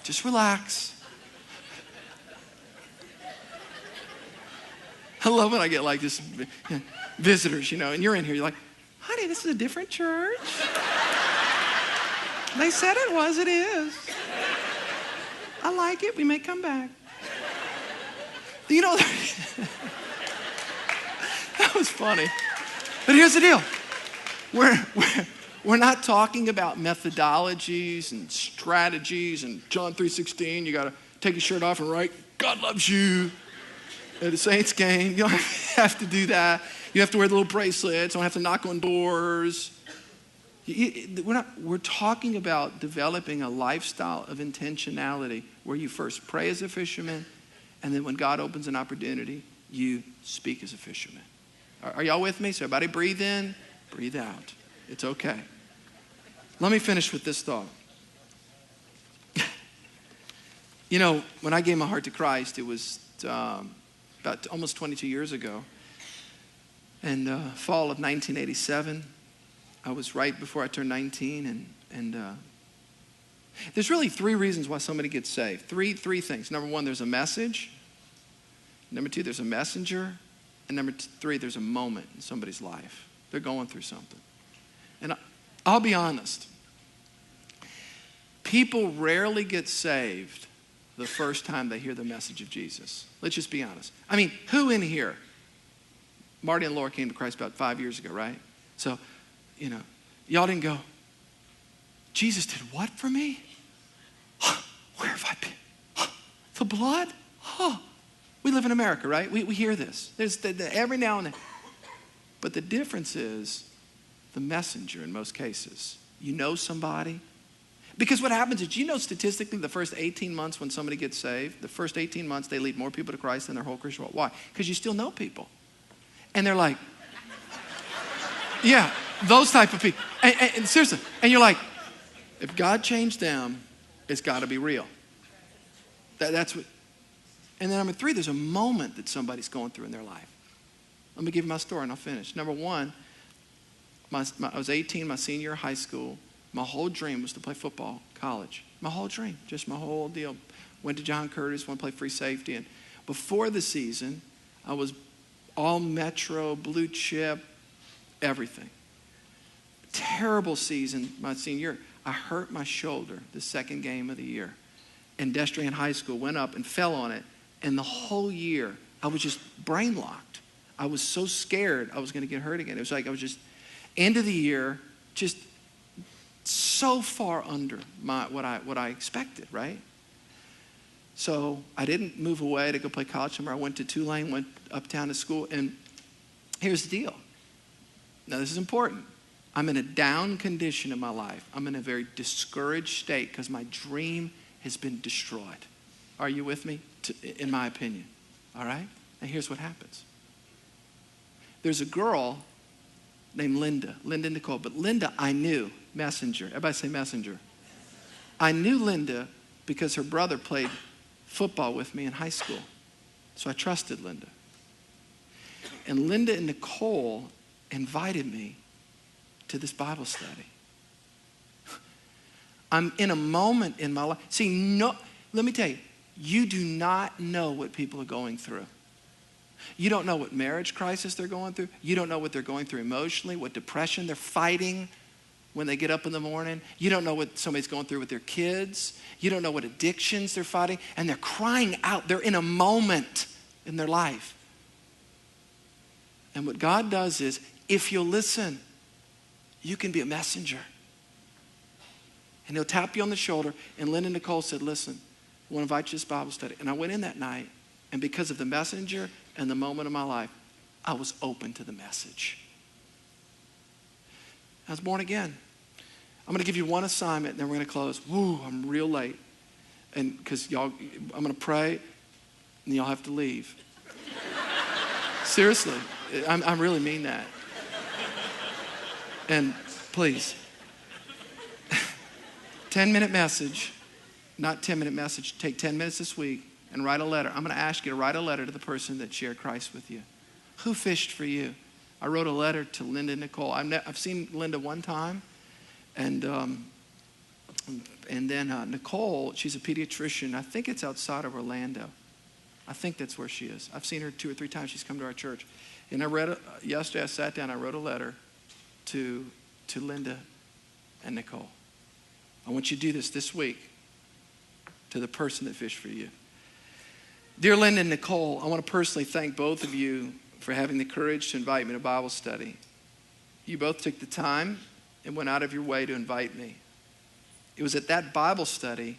Just relax. I love when I get like this visitors, and you're in here, you're like, honey, this is a different church. They said it was, it is. I like it, we may come back. That was funny. But here's the deal. We're not talking about methodologies and strategies and John 3:16, you got to take your shirt off and write, God loves you. At a Saints game, you don't have to do that. You have to wear the little bracelets. Don't have to knock on doors. We're talking about developing a lifestyle of intentionality where you first pray as a fisherman, and then when God opens an opportunity, you speak as a fisherman. Are y'all with me? So everybody breathe in, breathe out. It's okay. Let me finish with this thought. When I gave my heart to Christ, it was about almost 22 years ago. And fall of 1987, I was right before I turned 19. And there's really three reasons why somebody gets saved. Three things. Number one, there's a message. Number two, there's a messenger. And number three, there's a moment in somebody's life. They're going through something. And I'll be honest. People rarely get saved the first time they hear the message of Jesus. Let's just be honest. I mean, who in here? Marty and Laura came to Christ about 5 years ago, right? So, y'all didn't go, Jesus did what for me? Where have I been? The blood? We live in America, right? We hear this. There's every now and then. But the difference is the messenger in most cases. You know somebody. Because what happens is, statistically, the first 18 months when somebody gets saved, the first 18 months they lead more people to Christ than their whole Christian walk. Why? Because you still know people. And they're like, yeah, those type of people. And seriously, and you're like, if God changed them, it's got to be real. That's what. And then number three, there's a moment that somebody's going through in their life. Let me give you my story and I'll finish. Number one, I was 18, my senior year of high school. My whole dream was to play football, college. My whole dream, just my whole deal. Went to John Curtis, wanted to play free safety. And before the season, I was all Metro, blue chip, everything. Terrible season my senior year. I hurt my shoulder the second game of the year. And Destrian High School went up and fell on it. And the whole year, I was just brain locked. I was so scared I was going to get hurt again. It was like I was just, end of the year, just so far under what I expected, right? So I didn't move away to go play college somewhere. I went to Tulane, went uptown to school, and here's the deal. Now this is important. I'm in a down condition in my life. I'm in a very discouraged state because my dream has been destroyed. Are you with me? In my opinion. All right? Now here's what happens. There's a girl named Linda Nicole. But Linda, I knew, messenger. Everybody say messenger. I knew Linda because her brother played football with me in high school. So I trusted Linda. And Linda and Nicole invited me to this Bible study. I'm in a moment in my life. See, let me tell you, you do not know what people are going through. You don't know what marriage crisis they're going through. You don't know what they're going through emotionally, what depression they're fighting when they get up in the morning. You don't know what somebody's going through with their kids. You don't know what addictions they're fighting. And they're crying out. They're in a moment in their life. And what God does is, if you'll listen, you can be a messenger. And he'll tap you on the shoulder. And Linda and Nicole said, listen, I want to invite you to this Bible study. And I went in that night. And because of the messenger and the moment of my life, I was open to the message. I was born again. I'm going to give you one assignment, and then we're going to close. Woo, I'm real late. And because y'all, I'm going to pray, and y'all have to leave. Seriously, I really mean that. And please, 10-minute message, not 10-minute message. Take 10 minutes this week and write a letter. I'm going to ask you to write a letter to the person that shared Christ with you. Who fished for you? I wrote a letter to Linda and Nicole. I've seen Linda one time, and And then Nicole, she's a pediatrician. I think it's outside of Orlando. I think that's where she is. I've seen her 2 or 3 times. She's come to our church. And yesterday I sat down, I wrote a letter to Linda and Nicole. I want you to do this week to the person that fished for you. Dear Linda and Nicole, I want to personally thank both of you for having the courage to invite me to Bible study. You both took the time and went out of your way to invite me. It was at that Bible study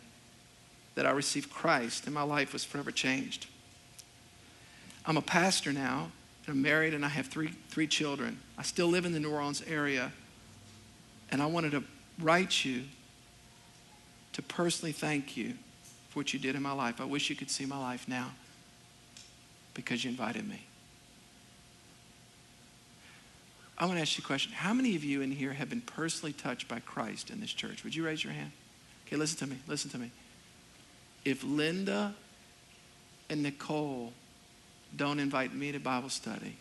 that I received Christ and my life was forever changed. I'm a pastor now, and I'm married, and I have three children. I still live in the New Orleans area, and I wanted to write you to personally thank you for what you did in my life. I wish you could see my life now because you invited me. I want to ask you a question. How many of you in here have been personally touched by Christ in this church? Would you raise your hand? Okay, listen to me. Listen to me. If Linda and Nicole don't invite me to Bible study,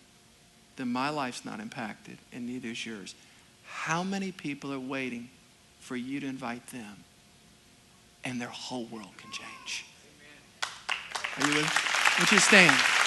then my life's not impacted, and neither is yours. How many people are waiting for you to invite them, and their whole world can change? Are you with me? Would you stand?